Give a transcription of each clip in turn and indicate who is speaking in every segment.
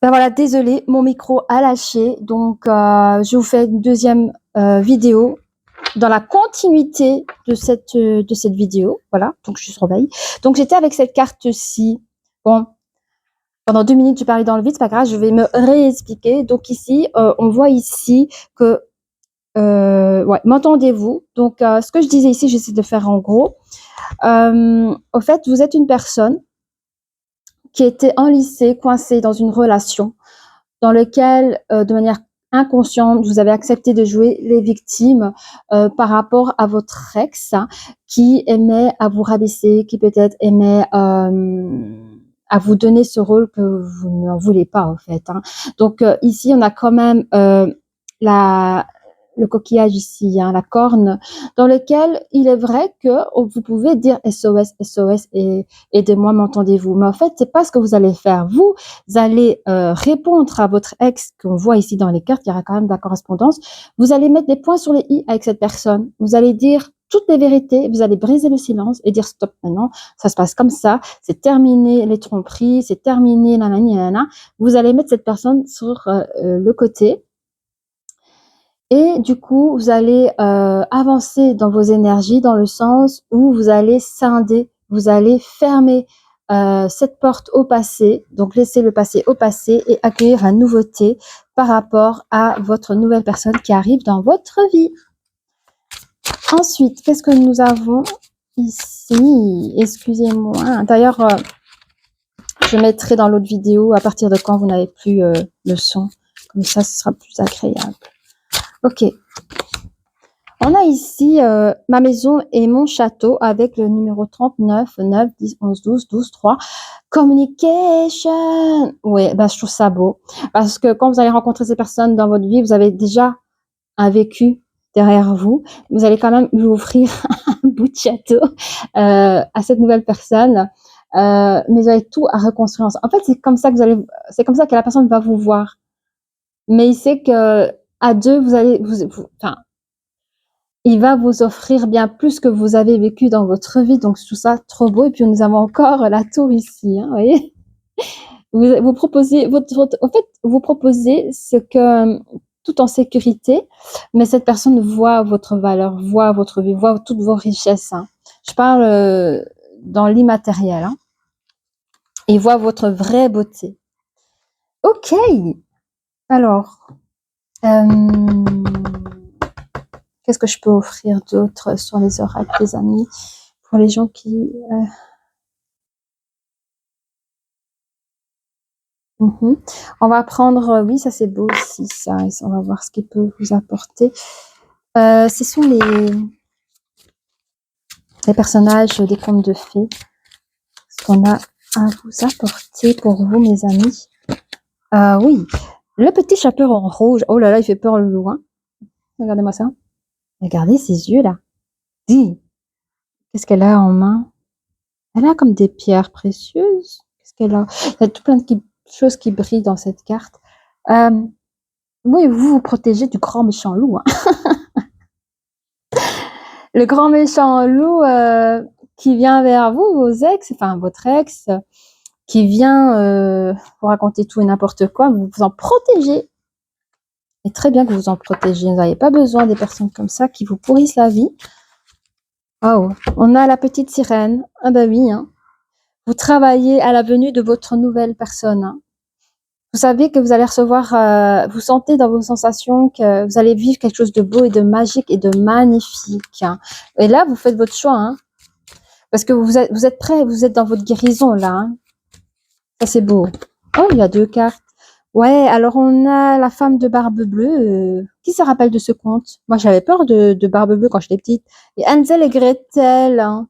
Speaker 1: Ben voilà, désolée, mon micro a lâché, donc je vous fais une deuxième vidéo dans la continuité de cette vidéo. Voilà, donc je surveille. Donc j'étais avec cette carte-ci. Bon, pendant 2 minutes, je parlais dans le vide, c'est pas grave, je vais me réexpliquer. Donc ici, on voit ici que, ouais, m'entendez-vous? Donc ce que je disais ici, j'essaie de faire en gros. Au fait, vous êtes une personne qui était enlacée, coincée dans une relation dans lequel, de manière inconsciente, vous avez accepté de jouer les victimes par rapport à votre ex qui aimait à vous rabaisser, qui peut-être aimait à vous donner ce rôle que vous n'en voulez pas en fait. Hein. Donc ici, on a quand même la le coquillage ici, hein, la corne, dans lequel il est vrai que vous pouvez dire SOS, SOS et aidez-moi, m'entendez-vous. Mais en fait, c'est pas ce que vous allez faire. Vous allez répondre à votre ex qu'on voit ici dans les cartes, il y aura quand même de la correspondance. Vous allez mettre des points sur les i avec cette personne. Vous allez dire toutes les vérités, vous allez briser le silence et dire stop maintenant, ça se passe comme ça, c'est terminé les tromperies, c'est terminé nanani nanana. Vous allez mettre cette personne sur le côté. Et du coup, vous allez avancer dans vos énergies dans le sens où vous allez scinder, vous allez fermer cette porte au passé, donc laisser le passé au passé et accueillir la nouveauté par rapport à votre nouvelle personne qui arrive dans votre vie. Ensuite, qu'est-ce que nous avons ici? Excusez-moi. D'ailleurs, je mettrai dans l'autre vidéo à partir de quand vous n'avez plus le son. Comme ça, ce sera plus agréable. Ok. On a ici ma maison et mon château avec le numéro 39, 9, 10, 11, 12, 12, 3. Communication. Oui, ben, je trouve ça beau. Parce que quand vous allez rencontrer ces personnes dans votre vie, vous avez déjà un vécu derrière vous. Vous allez quand même lui offrir un bout de château à cette nouvelle personne. Mais vous avez tout à reconstruire ensemble. En fait, c'est comme ça que la personne va vous voir. Mais il sait que à deux, vous allez, enfin, il va vous offrir bien plus que vous avez vécu dans votre vie. Donc, tout ça, trop beau. Et puis, nous avons encore la tour ici, hein, vous voyez. Vous proposez, en fait, vous proposez ce que, tout en sécurité, mais cette personne voit votre valeur, voit votre vie, voit toutes vos richesses. Hein. Je parle dans l'immatériel. Hein, et voit votre vraie beauté. Ok. Alors, qu'est-ce que je peux offrir d'autre sur les oracles des amis pour les gens qui... On va prendre... oui, ça c'est beau aussi, ça. On va voir ce qu'il peut vous apporter. Ce sont les personnages des contes de fées. Ce qu'on a à vous apporter pour vous, mes amis. Oui, le petit chaperon rouge. Oh là là, il fait peur le loin. Regardez-moi ça. Regardez ses yeux là. Dis, qu'est-ce qu'elle a en main? Elle a comme des pierres précieuses. Qu'est-ce qu'elle a? Il y a tout plein de choses qui brillent dans cette carte. Oui, vous vous protégez du grand méchant loup. Hein. Le grand méchant loup qui vient vers vous, vos ex, enfin votre ex, qui vient vous raconter tout et n'importe quoi, vous vous en protégez. Et très bien que vous en protégez. Vous n'avez pas besoin des personnes comme ça qui vous pourrissent la vie. Oh, on a la petite sirène. Ah bah oui, hein. Vous travaillez à la venue de votre nouvelle personne. Hein. Vous savez que vous allez recevoir, vous sentez dans vos sensations que vous allez vivre quelque chose de beau et de magique et de magnifique. Hein. Et là, vous faites votre choix. Hein. Parce que vous êtes prêts, vous êtes dans votre guérison là. Hein. Ça, c'est beau. Oh, il y a 2 cartes. Ouais, alors on a la femme de barbe bleue. Qui se rappelle de ce conte? Moi, j'avais peur de barbe bleue quand j'étais petite. Et Hansel et Gretel. Hein.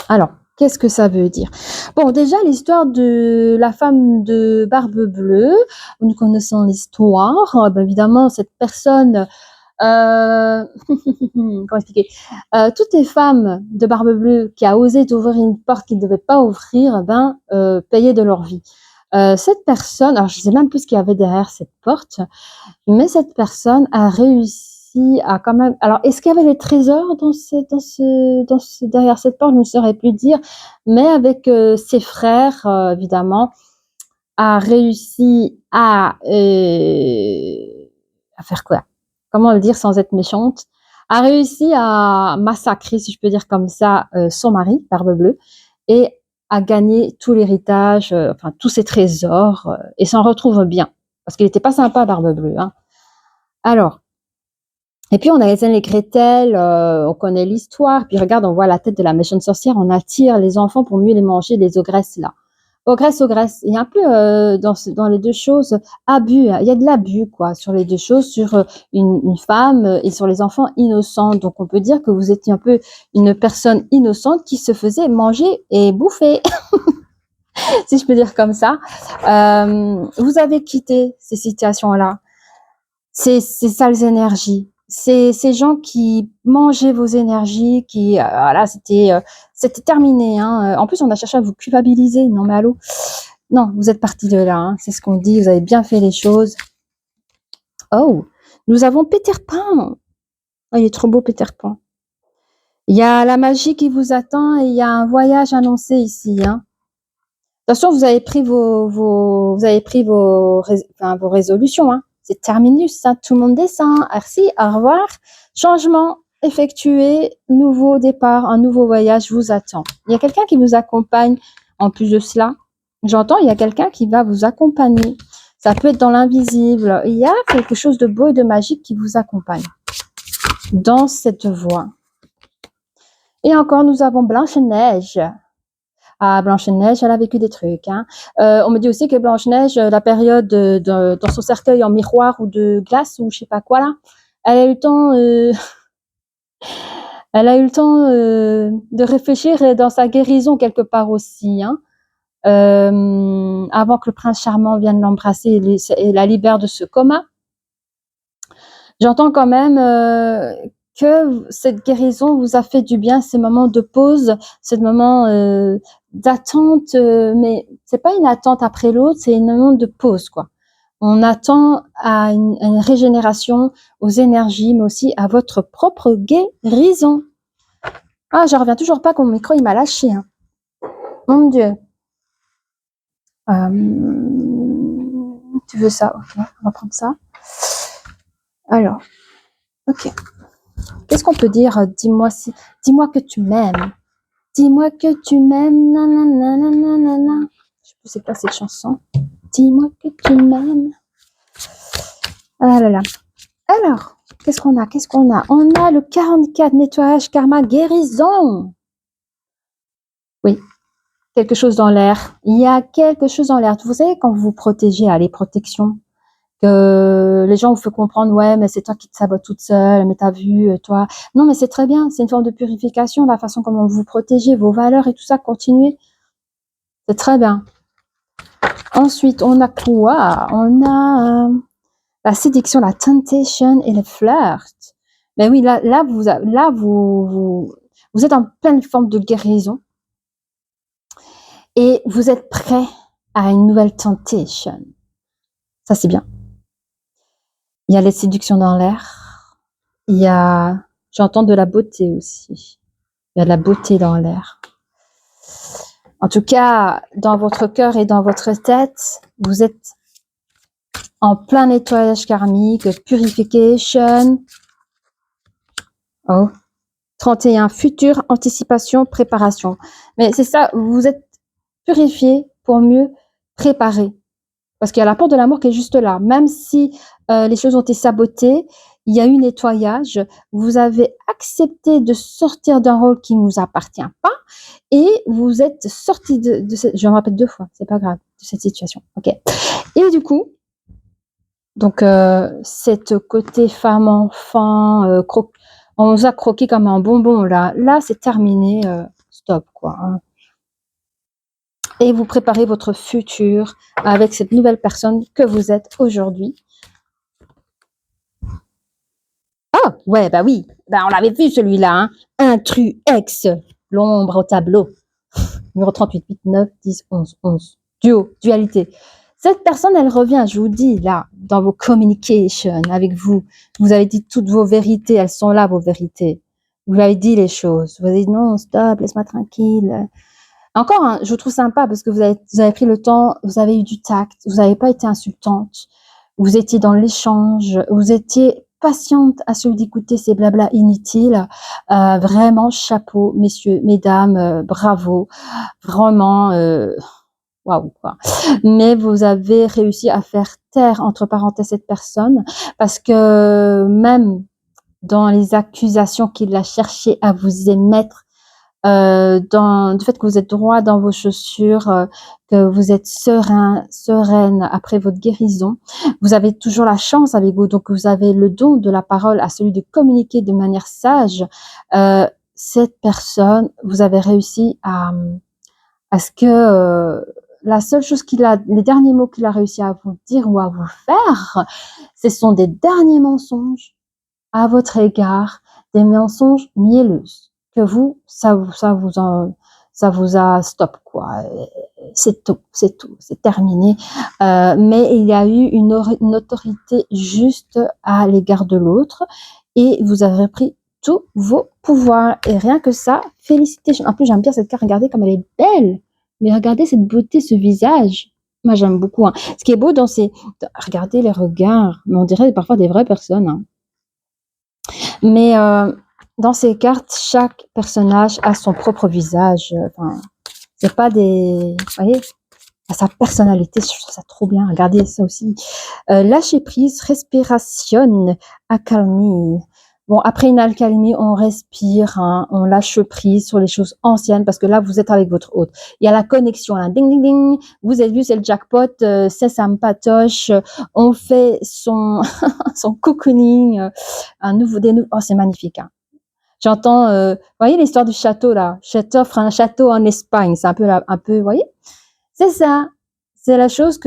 Speaker 1: Alors, qu'est-ce que ça veut dire? Bon, déjà, l'histoire de la femme de barbe bleue. Nous connaissons l'histoire. Ben, évidemment, cette personne... comment expliquer? Toutes les femmes de barbe bleue qui a osé d'ouvrir une porte qu'ils ne devaient pas ouvrir, payaient de leur vie. Cette personne, alors je ne sais même plus ce qu'il y avait derrière cette porte, mais cette personne a réussi à quand même. Alors, est-ce qu'il y avait des trésors derrière cette porte? Je ne saurais plus dire, mais avec ses frères, évidemment, a réussi à faire quoi? Comment le dire sans être méchante? A réussi à massacrer, si je peux dire comme ça, son mari, Barbe Bleue, et à gagner tout l'héritage, enfin tous ses trésors, et s'en retrouve bien. Parce qu'il n'était pas sympa, Barbe Bleue, hein. Alors, et puis on a Hansel et Gretel, on connaît l'histoire, puis regarde, on voit la tête de la méchante sorcière, on attire les enfants pour mieux les manger, les ogresses là. Ogresse, ogresse. Il y a un peu dans les deux choses abus. Il y a de l'abus quoi sur les deux choses, sur une femme et sur les enfants innocents. Donc on peut dire que vous étiez un peu une personne innocente qui se faisait manger et bouffer, si je peux dire comme ça. Vous avez quitté ces situations-là, ces sales énergies. Ces gens qui mangeaient vos énergies, qui voilà, c'était terminé. Hein. En plus, on a cherché à vous culpabiliser. Non, mais allô, non, vous êtes parti de là. Hein. C'est ce qu'on dit. Vous avez bien fait les choses. Oh, nous avons Peter Pan. Oh, il est trop beau, Peter Pan. Il y a la magie qui vous attend et il y a un voyage annoncé ici. Hein. Attention, vous avez pris vous avez pris vos résolutions. Hein. C'est terminus, hein. Tout le monde descend. Merci, au revoir. Changement effectué, nouveau départ, un nouveau voyage vous attend. Il y a quelqu'un qui vous accompagne. En plus de cela, j'entends, il y a quelqu'un qui va vous accompagner. Ça peut être dans l'invisible. Il y a quelque chose de beau et de magique qui vous accompagne dans cette voie. Et encore, nous avons Blanche-Neige. Ah, Blanche-Neige, elle a vécu des trucs. Hein. On me dit aussi que Blanche-Neige, la période dans son cercueil en miroir ou de glace ou je sais pas quoi là, elle a eu le temps, de réfléchir dans sa guérison quelque part aussi. Hein. Avant que le prince charmant vienne l'embrasser et la libère de ce coma. J'entends quand même que cette guérison vous a fait du bien, ces moments de pause, ces moments d'attente, mais c'est pas une attente après l'autre, c'est un moment de pause, quoi. On attend à une régénération, aux énergies, mais aussi à votre propre guérison. Ah, je reviens toujours pas que mon micro, il m'a lâché. Hein. Mon Dieu. Tu veux ça? Ok, on va prendre ça. Alors, ok. Qu'est-ce qu'on peut dire? Dis-moi que tu m'aimes. Dis-moi que tu m'aimes. Nanana. Je sais plus c'est quoi cette chanson. Dis-moi que tu m'aimes. Ah là là. Alors, qu'est-ce qu'on a? On a le 44 nettoyage karma guérison. Oui. Quelque chose dans l'air. Il y a quelque chose dans l'air. Vous savez, quand vous vous protégez, les protections, que les gens vous font comprendre, ouais, mais c'est toi qui te sabotes toute seule, mais t'as vu, toi. Non, mais c'est très bien, c'est une forme de purification, la façon comment vous protégez, vos valeurs et tout ça, continuez. C'est très bien. Ensuite, on a quoi? On a la séduction, la temptation et le flirt. Mais oui, là, vous êtes en pleine forme de guérison et vous êtes prêt à une nouvelle temptation. Ça, c'est bien. Il y a les séductions dans l'air. J'entends de la beauté aussi. Il y a de la beauté dans l'air. En tout cas, dans votre cœur et dans votre tête, vous êtes en plein nettoyage karmique, purification. Oh. 31, futur, anticipation, préparation. Mais c'est ça, vous êtes purifié pour mieux préparer. Parce qu'il y a la porte de l'amour qui est juste là. Même si les choses ont été sabotées, il y a eu nettoyage. Vous avez accepté de sortir d'un rôle qui ne vous appartient pas et vous êtes sorti de cette... Je me répète 2 fois, c'est pas grave, de cette situation. Ok. Et du coup, donc cette côté femme-enfant, on vous a croqué comme un bonbon là. Là, c'est terminé. Stop, quoi. Hein. Et vous préparez votre futur avec cette nouvelle personne que vous êtes aujourd'hui. Ah, ouais, bah oui. Bah, on l'avait vu celui-là. Hein. Intrus, ex, l'ombre au tableau. Numéro 38, 8, 9, 10, 11, 11. Duo, dualité. Cette personne, elle revient, je vous dis, là, dans vos communications avec vous. Vous avez dit toutes vos vérités, elles sont là, vos vérités. Vous avez dit les choses. Vous avez dit non, stop, laisse-moi tranquille. Encore, hein, je trouve sympa parce que vous avez pris le temps, vous avez eu du tact, vous n'avez pas été insultante, vous étiez dans l'échange, vous étiez patiente à celui d'écouter ces blabla inutiles. Vraiment, chapeau, messieurs, mesdames, bravo. Vraiment, waouh, quoi. Mais vous avez réussi à faire taire, entre parenthèses, cette personne parce que même dans les accusations qu'il a cherché à vous émettre, dans du fait que vous êtes droit dans vos chaussures, que vous êtes sereine après votre guérison. Vous avez toujours la chance avec vous, donc vous avez le don de la parole à celui de communiquer de manière sage. Cette personne, vous avez réussi à ce que la seule chose les derniers mots qu'il a réussi à vous dire ou à vous faire, ce sont des derniers mensonges à votre égard, des mensonges mielleux que vous, ça vous a stop, quoi. C'est tout, c'est terminé. Mais il y a eu une autorité juste à l'égard de l'autre et vous avez pris tous vos pouvoirs. Et rien que ça, félicitations. En plus, j'aime bien cette carte. Regardez comme elle est belle. Mais regardez cette beauté, ce visage. Moi, j'aime beaucoup. Hein. Ce qui est beau regardez les regards. Mais on dirait parfois des vraies personnes. Hein. Mais dans ces cartes, chaque personnage a son propre visage. Enfin, c'est pas des... Vous voyez, sa personnalité, je trouve ça trop bien. Regardez ça aussi. Lâcher prise, respiration, accalmie. Bon, après une accalmie, on respire, hein, on lâche prise sur les choses anciennes parce que là, vous êtes avec votre hôte. Il y a la connexion, là. Ding, ding, ding. Vous avez vu, c'est le jackpot, c'est ça me patoche. On fait son, son cocooning, oh, c'est magnifique, hein. J'entends, vous voyez l'histoire du château, là. Je t'offre un château en Espagne. C'est un peu, vous voyez? C'est ça. C'est la chose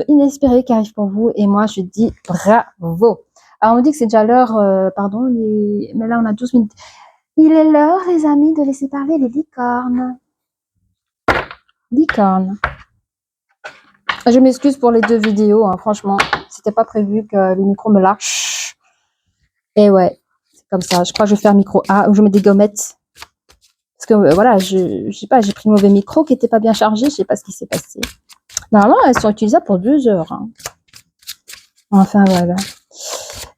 Speaker 1: inespérée qui arrive pour vous. Et moi, je dis bravo. Alors, on me dit que c'est déjà l'heure, pardon, mais là, on a 12 minutes. Il est l'heure, les amis, de laisser parler les licornes. Licornes. Je m'excuse pour les 2 vidéos, hein, franchement. C'était pas prévu que les micros me lâchent. Et ouais, c'est comme ça. Je crois que je vais faire micro A ou je mets des gommettes. Parce que, voilà, je sais pas, j'ai pris le mauvais micro qui était pas bien chargé. Je sais pas ce qui s'est passé. Normalement, elles sont utilisables pour 2 heures. Hein. Enfin, voilà.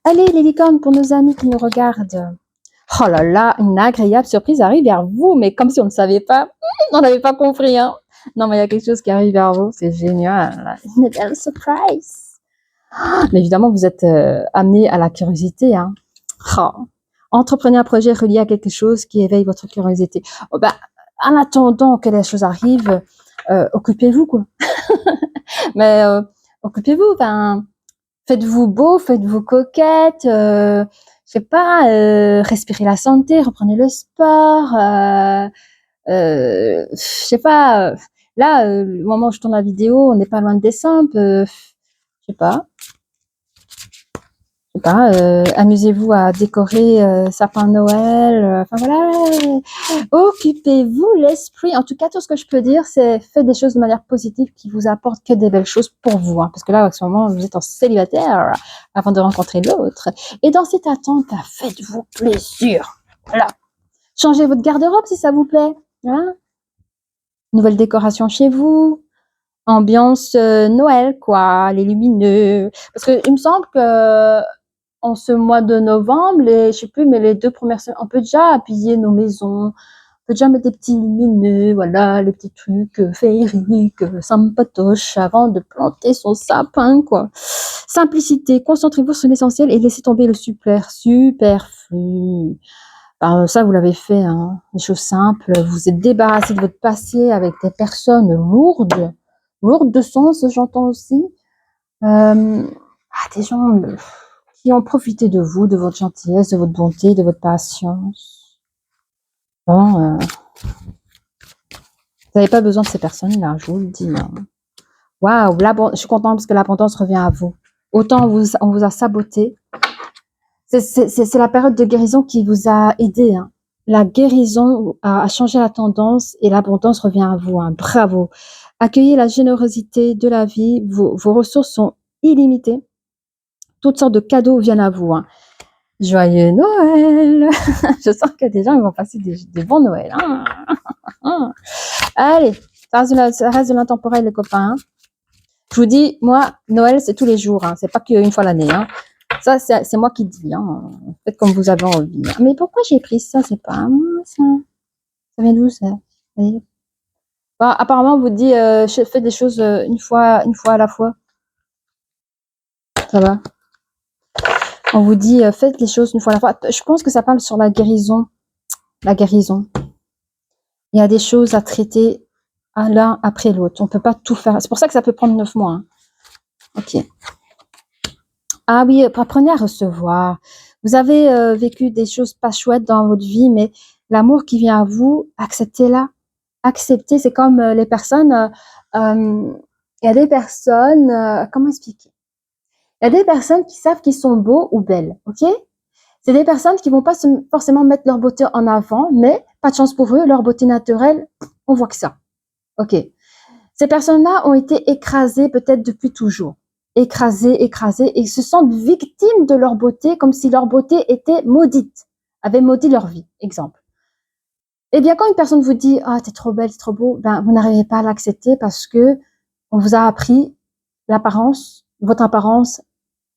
Speaker 1: Allez, les licornes, pour nos amis qui nous regardent. Oh là là, une agréable surprise arrive vers vous, mais comme si on ne savait pas. On n'avait pas compris, hein. Non, mais il y a quelque chose qui arrive vers vous, c'est génial. Une belle surprise. Mais évidemment, vous êtes amené à la curiosité, hein. Oh. Entreprenez un projet relié à quelque chose qui éveille votre curiosité. Oh, bah, en attendant que les choses arrivent, occupez-vous, quoi. Mais occupez-vous, enfin, faites-vous beau, faites-vous coquette, je sais pas, respirez la santé, reprenez le sport, je sais pas, là, le moment où je tourne la vidéo, on n'est pas loin de décembre, je sais pas, amusez-vous à décorer sapin de Noël, enfin voilà, occupez-vous l'esprit. En tout cas, tout ce que je peux dire, c'est faites des choses de manière positive qui vous apportent que des belles choses pour vous, hein, parce que là, à ce moment, vous êtes en célibataire avant de rencontrer l'autre. Et dans cette attente, faites-vous plaisir. Voilà. Changez votre garde-robe si ça vous plaît. Hein, nouvelle décoration chez vous. Ambiance Noël, quoi, les lumineux. Parce que il me semble que en ce mois de novembre, je sais plus, mais les 2 premières semaines, on peut déjà habiller nos maisons, on peut déjà mettre des petits lumineux, voilà, les petits trucs féeriques, sympatoches, avant de planter son sapin, quoi. Simplicité, concentrez-vous sur l'essentiel et laissez tomber le superflu. Alors, ça, vous l'avez fait, hein, des choses simples. Vous vous êtes débarrassé de votre passé avec des personnes lourdes de sens, j'entends aussi. Des gens qui ont profité de vous, de votre gentillesse, de votre bonté, de votre patience. Bon, vous n'avez pas besoin de ces personnes-là, je vous le dis. Hein. Waouh, je suis contente parce que l'abondance revient à vous. Autant on vous a saboté. C'est la période de guérison qui vous a aidé. Hein. La guérison a changé la tendance et l'abondance revient à vous. Hein. Bravo. Accueillez la générosité de la vie. Vos ressources sont illimitées. Toutes sortes de cadeaux viennent à vous. Hein. Joyeux Noël. Je sens que des gens ils vont passer des bons Noëls. Hein. Allez, ça reste de l'intemporel, les copains. Hein. Je vous dis, moi, Noël, c'est tous les jours. Hein. C'est pas qu'une fois l'année. Hein. Ça, c'est moi qui dis. Hein. Faites comme vous avez envie. Hein. Mais pourquoi j'ai pris ça? C'est pas à moi, ça. Ça vient d'où, ça? Bon, apparemment, on vous dit, faites des choses une fois à la fois. Ça va. On vous dit, faites les choses une fois à la fois. Je pense que ça parle sur la guérison. La guérison. Il y a des choses à traiter à l'un après l'autre. On peut pas tout faire. C'est pour ça que ça peut prendre 9 mois. Hein. Ok. Ah oui, apprenez à recevoir. Vous avez vécu des choses pas chouettes dans votre vie, mais l'amour qui vient à vous, acceptez-la. Acceptez, c'est comme les personnes. Il y a des personnes. Comment expliquer? Il y a des personnes qui savent qu'ils sont beaux ou belles, ok? C'est des personnes qui vont pas forcément mettre leur beauté en avant, mais pas de chance pour eux, leur beauté naturelle, on voit que ça. Ok. Ces personnes-là ont été écrasées peut-être depuis toujours. Écrasées, et se sentent victimes de leur beauté comme si leur beauté était maudite, avait maudit leur vie. Exemple. Eh bien, quand une personne vous dit « Ah, t'es trop belle, t'es trop beau », ben, vous n'arrivez pas à l'accepter parce que on vous a appris l'apparence, votre apparence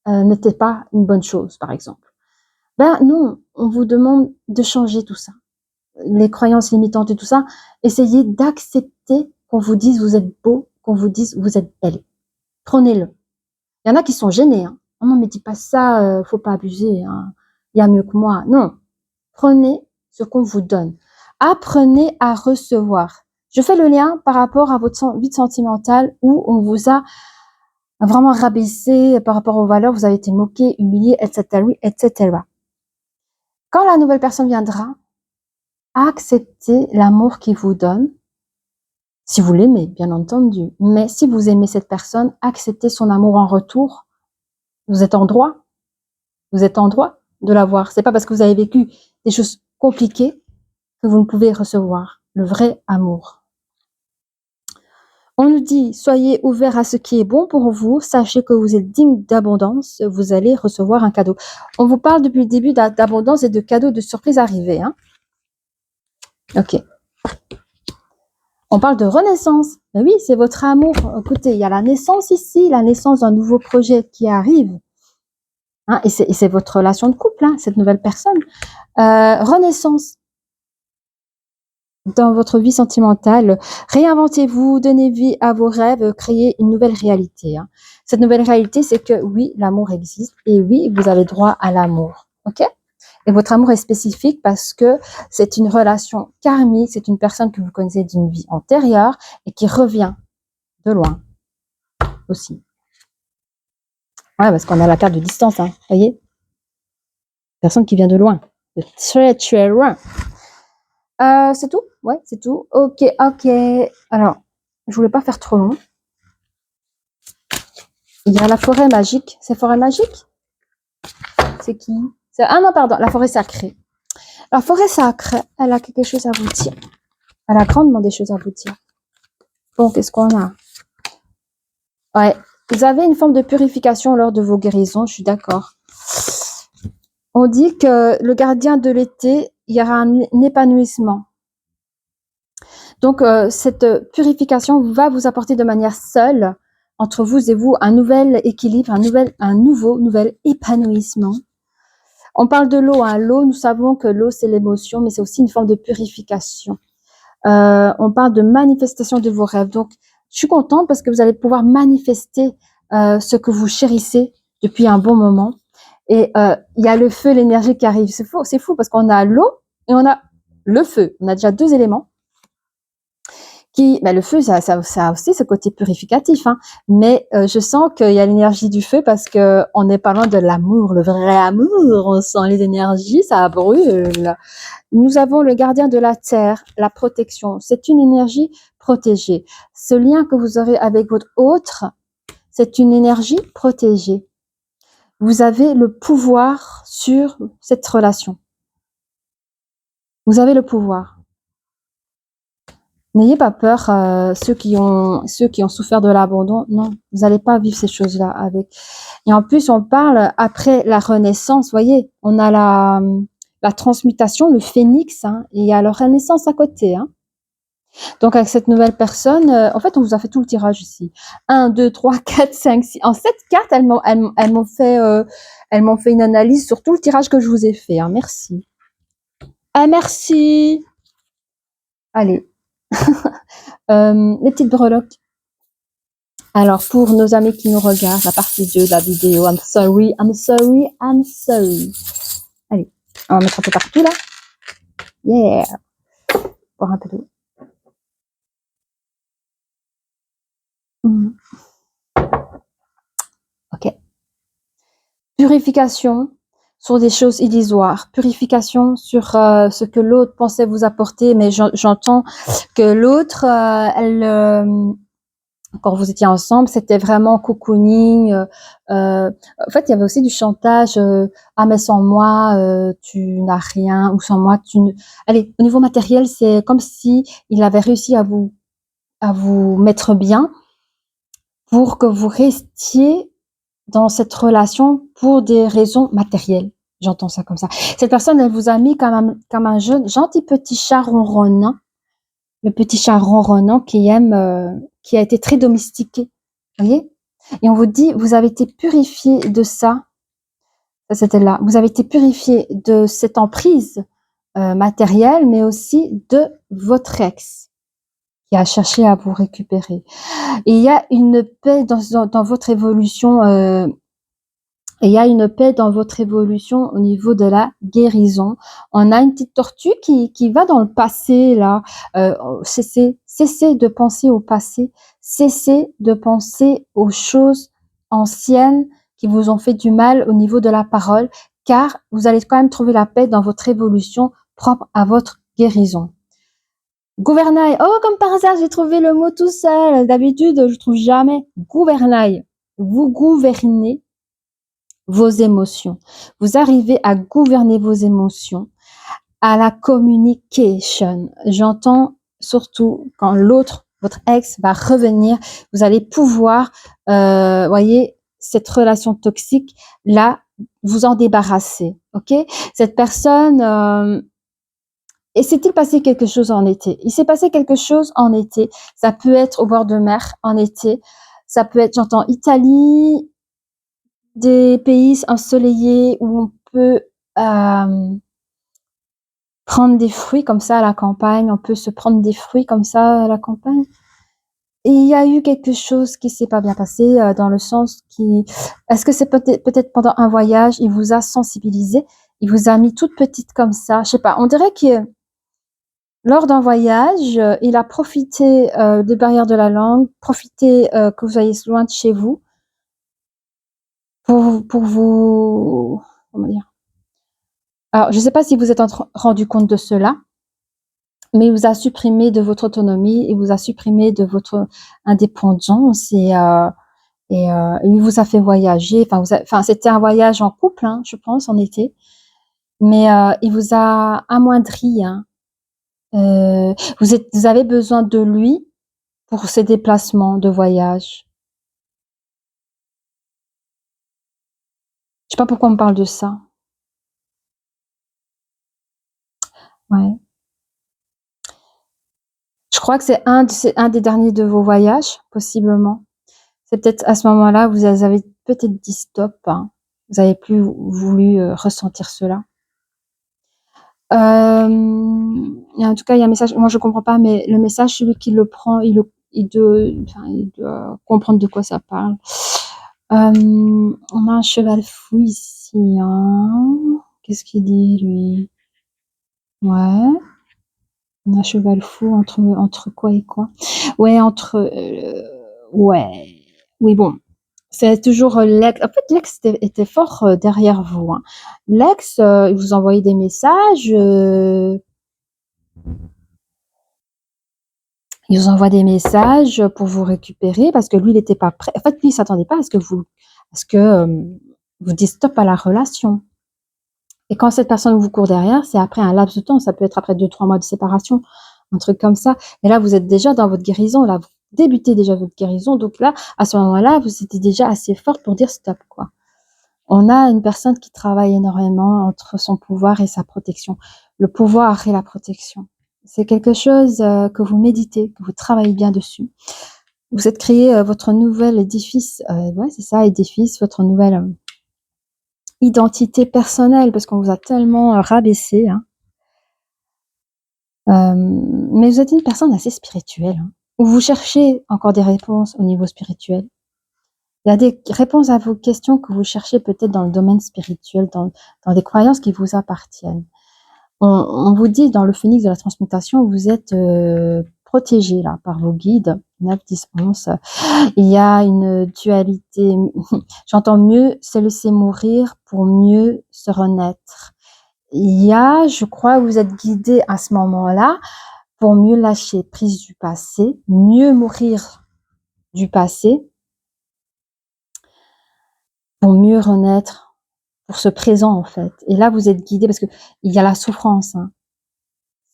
Speaker 1: n'était pas une bonne chose, par exemple. Ben non, on vous demande de changer tout ça. Les croyances limitantes et tout ça. Essayez d'accepter qu'on vous dise vous êtes beau, qu'on vous dise vous êtes belle. Prenez-le. Il y en a qui sont gênés. Hein. Oh non, mais dis pas ça, faut pas abuser. Hein. Il y a mieux que moi. Non. Prenez ce qu'on vous donne. Apprenez à recevoir. Je fais le lien par rapport à votre vie sentimentale où on vous a vraiment rabaissé par rapport aux valeurs, vous avez été moqué, humilié, etc., etc. Quand la nouvelle personne viendra, acceptez l'amour qu'il vous donne, si vous l'aimez, bien entendu. Mais si vous aimez cette personne, acceptez son amour en retour. Vous êtes en droit. Vous êtes en droit de l'avoir. C'est pas parce que vous avez vécu des choses compliquées que vous ne pouvez recevoir le vrai amour. On nous dit, soyez ouverts à ce qui est bon pour vous, sachez que vous êtes digne d'abondance, vous allez recevoir un cadeau. On vous parle depuis le début d'abondance et de cadeaux de surprise arrivés. Hein. Ok. On parle de renaissance. Mais oui, c'est votre amour. Écoutez, il y a la naissance ici, la naissance d'un nouveau projet qui arrive. Hein, et c'est votre relation de couple, hein, cette nouvelle personne. Renaissance. Dans votre vie sentimentale, réinventez-vous, donnez vie à vos rêves, créez une nouvelle réalité. Hein. Cette nouvelle réalité, c'est que oui, l'amour existe et oui, vous avez droit à l'amour. Ok? Et votre amour est spécifique parce que c'est une relation karmique, c'est une personne que vous connaissez d'une vie antérieure et qui revient de loin aussi. Ouais, parce qu'on a la carte de distance, hein, voyez? Personne qui vient de loin, de très très loin. C'est tout? Ouais, c'est tout. Ok. Alors, je voulais pas faire trop long. Il y a la forêt magique. C'est forêt magique? C'est qui? Ah non, pardon, la forêt sacrée. La forêt sacrée, elle a quelque chose à vous dire. Elle a grandement des choses à vous dire. Bon, qu'est-ce qu'on a? Ouais, vous avez une forme de purification lors de vos guérisons, je suis d'accord. On dit que le gardien de l'été, il y aura un épanouissement. Donc, cette purification va vous apporter de manière seule, entre vous et vous, un nouvel équilibre, un nouvel épanouissement. On parle de l'eau. Hein. L'eau, nous savons que l'eau, c'est l'émotion, mais c'est aussi une forme de purification. On parle de manifestation de vos rêves. Donc, je suis contente parce que vous allez pouvoir manifester ce que vous chérissez depuis un bon moment. Et il y a le feu, l'énergie qui arrive. C'est fou parce qu'on a l'eau et on a le feu. On a déjà 2 éléments. Le feu, ça a aussi ce côté purificatif, hein. Mais je sens qu'il y a l'énergie du feu parce que on n'est pas loin de l'amour, le vrai amour. On sent les énergies, ça brûle. Nous avons le gardien de la terre, la protection. C'est une énergie protégée. Ce lien que vous aurez avec votre autre, c'est une énergie protégée. Vous avez le pouvoir sur cette relation. Vous avez le pouvoir. N'ayez pas peur, ceux qui ont souffert de l'abandon. Non, vous n'allez pas vivre ces choses-là avec. Et en plus, on parle après la renaissance. Voyez, on a la transmutation, le phénix, hein, et il y a la renaissance à côté. Hein. Donc, avec cette nouvelle personne, en fait, on vous a fait tout le tirage ici. 1, 2, 3, 4, 5, 6. En 7 cartes, elles m'ont fait une analyse sur tout le tirage que je vous ai fait. Hein. Merci. Ah, merci. Allez. Les petites breloques. Alors, pour nos amis qui nous regardent, la partie 2 de la vidéo, I'm sorry, I'm sorry, I'm sorry. Allez, on va mettre un peu partout là. Yeah. Boire un peu d'eau. Ok. Purification sur des choses illusoires. Purification sur ce que l'autre pensait vous apporter, mais j'entends que l'autre, quand vous étiez ensemble, c'était vraiment cocooning. En fait, il y avait aussi du chantage. Ah, mais sans moi, tu n'as rien, ou sans moi, tu ne... Allez, au niveau matériel, c'est comme si il avait réussi à vous mettre bien pour que vous restiez dans cette relation pour des raisons matérielles. J'entends ça comme ça. Cette personne, elle vous a mis comme un jeune, gentil petit chat ronronnant. Le petit chat ronronnant qui aime, qui a été très domestiqué. Vous voyez? Et on vous dit, vous avez été purifié de ça. Ça, c'était là. Vous avez été purifié de cette emprise matérielle, mais aussi de votre ex qui a cherché à vous récupérer. Et il y a une paix dans votre évolution. Et il y a une paix dans votre évolution au niveau de la guérison. On a une petite tortue qui va dans le passé, là. Cessez de penser au passé. Cessez de penser aux choses anciennes qui vous ont fait du mal au niveau de la parole, car vous allez quand même trouver la paix dans votre évolution propre à votre guérison. Gouvernail. Oh, comme par hasard, j'ai trouvé le mot tout seul. D'habitude, je trouve jamais. Gouvernail. Vous gouvernez vos émotions. Vous arrivez à gouverner vos émotions, à la communication. J'entends surtout quand l'autre, votre ex, va revenir, vous allez pouvoir, voyez, cette relation toxique, là, vous en débarrasser. Ok? Cette personne, et s'est-il passé quelque chose en été? Il s'est passé quelque chose en été. Ça peut être au bord de mer en été. Ça peut être, j'entends Italie, des pays ensoleillés où on peut prendre des fruits comme ça à la campagne, on peut se prendre des fruits comme ça à la campagne. Et il y a eu quelque chose qui s'est pas bien passé dans le sens qui, est-ce que c'est peut-être pendant un voyage, il vous a sensibilisé, il vous a mis toute petite comme ça, je sais pas, on dirait que lors d'un voyage, il a profité des barrières de la langue, profité que vous soyez loin de chez vous pour vous, comment dire. Alors, je ne sais pas si vous êtes rendu compte de cela, mais il vous a supprimé de votre autonomie, il vous a supprimé de votre indépendance et il vous a fait voyager. Enfin, c'était un voyage en couple, hein, je pense, en été, mais il vous a amoindri. Hein. Vous avez besoin de lui pour ces déplacements de voyage. Je sais pas pourquoi on me parle de ça. Ouais. Je crois que c'est un des derniers de vos voyages, possiblement. C'est peut-être à ce moment-là, vous avez peut-être dit stop. Hein. Vous avez plus voulu ressentir cela. En tout cas, il y a un message. Moi, je comprends pas, mais le message, celui qui le prend, il doit comprendre de quoi ça parle. On a un cheval fou ici. Hein. Qu'est-ce qu'il dit, lui? Ouais. On a un cheval fou entre quoi et quoi? Ouais, ouais. Oui, bon. C'est toujours l'ex. En fait, l'ex était fort derrière vous. Hein. L'ex, il vous envoyait des messages. Il vous envoie des messages pour vous récupérer parce que lui, il n'était pas prêt. En fait, lui, il s'attendait pas à ce que vous dites stop à la relation. Et quand cette personne vous court derrière, c'est après un laps de temps. Ça peut être après 2-3 mois de séparation, un truc comme ça. Et là, vous êtes déjà dans votre guérison. Là, vous débutez déjà votre guérison. Donc là, à ce moment-là, vous étiez déjà assez forte pour dire stop, quoi. On a une personne qui travaille énormément entre son pouvoir et sa protection. Le pouvoir et la protection. C'est quelque chose que vous méditez, que vous travaillez bien dessus. Vous êtes créé votre nouvel édifice, ouais, c'est ça, édifice, votre nouvelle identité personnelle, parce qu'on vous a tellement rabaissé. Hein. Mais vous êtes une personne assez spirituelle, hein, où vous cherchez encore des réponses au niveau spirituel. Il y a des réponses à vos questions que vous cherchez peut-être dans le domaine spirituel, dans des croyances qui vous appartiennent. On vous dit dans le phénix de la transmutation, vous êtes protégé là par vos guides, 9, 10, 11. Il y a une dualité. J'entends mieux se laisser mourir pour mieux se renaître. Il y a, je crois, vous êtes guidé à ce moment-là pour mieux lâcher prise du passé, mieux mourir du passé, pour mieux renaître pour ce présent en fait. Et là, vous êtes guidé parce que il y a la souffrance. Hein.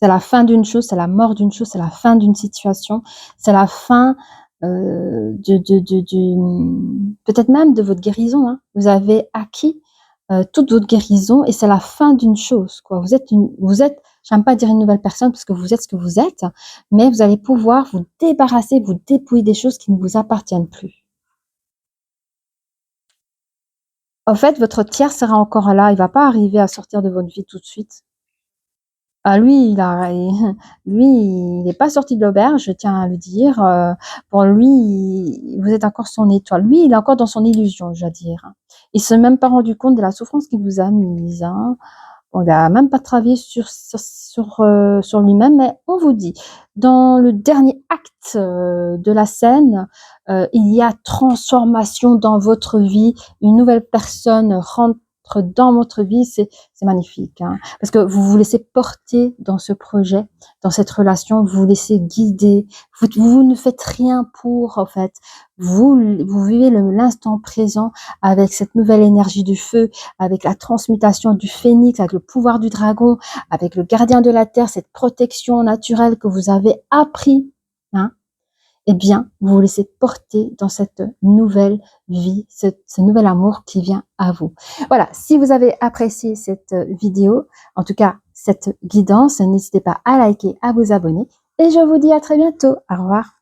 Speaker 1: C'est la fin d'une chose, c'est la mort d'une chose, c'est la fin d'une situation, c'est la fin peut-être même de votre guérison. Hein. Vous avez acquis toute votre guérison et c'est la fin d'une chose. Quoi. Vous êtes, j'aime pas dire une nouvelle personne parce que vous êtes ce que vous êtes, mais vous allez pouvoir vous débarrasser, vous dépouiller des choses qui ne vous appartiennent plus. En fait, votre tiers sera encore là. Il va pas arriver à sortir de votre vie tout de suite. Ah lui, lui, il n'est pas sorti de l'auberge, je tiens à le dire. Pour lui, vous êtes encore son étoile. Lui, il est encore dans son illusion, je veux dire. Il s'est même pas rendu compte de la souffrance qu'il vous a mise. Hein. On n'a même pas travaillé sur lui-même, mais on vous dit, dans le dernier acte de la scène, il y a transformation dans votre vie, une nouvelle personne rentre dans votre vie, c'est magnifique, hein, parce que vous vous laissez porter dans ce projet, dans cette relation, vous vous laissez guider, vous ne faites rien pour, en fait, vous vivez l'instant présent avec cette nouvelle énergie du feu, avec la transmutation du phénix, avec le pouvoir du dragon, avec le gardien de la terre, cette protection naturelle que vous avez appris, hein, eh bien, vous vous laissez porter dans cette nouvelle vie, ce nouvel amour qui vient à vous. Voilà, si vous avez apprécié cette vidéo, en tout cas cette guidance, n'hésitez pas à liker, à vous abonner et je vous dis à très bientôt. Au revoir.